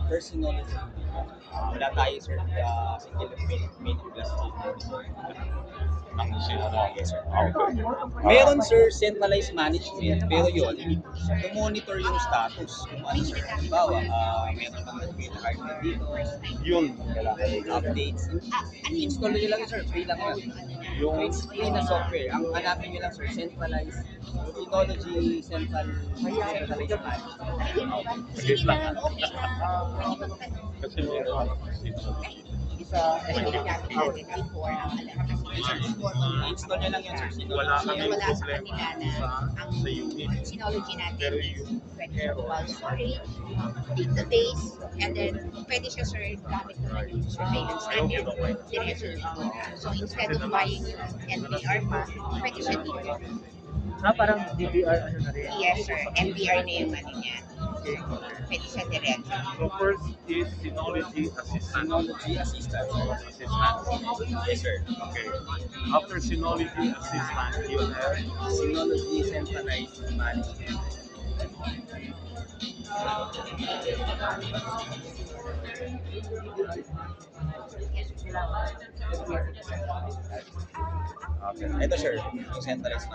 Personally, wala tayo sir. Single main plus yes sir. Okay. Meron sir centralized management, pero yun, monitor yung status. Kung ano sir, halimbawa, meron kang nag-card na dito, Yun, kailangan. updates. Install nyo lang yun sir, free lang yun. Yung It's free na software. Ang hanapin nyo lang sir, centralized technology, centralized management. Sige lang. Okay na. Kasi meron Isa, ginagamit natin before ang I-install nyo lang yun sir. wala kami wala sa problema kanila na ang sa unit. synology natin Pero is yung 24 bulk storage, database, and then pwede siya sir gamit naman yung surveillance natin. Diretso so instead of buying yung NPR pa, pwede siya dito. Parang DBR ano na rin. Yes sir, NPR na yung ano niya. Pwede siya diretso. So first is Synology Assistant. Technology assistance. Yes sir. Okay. After Synology Assistant, you have Synology centralized management. okay. Ito sir, yung centralized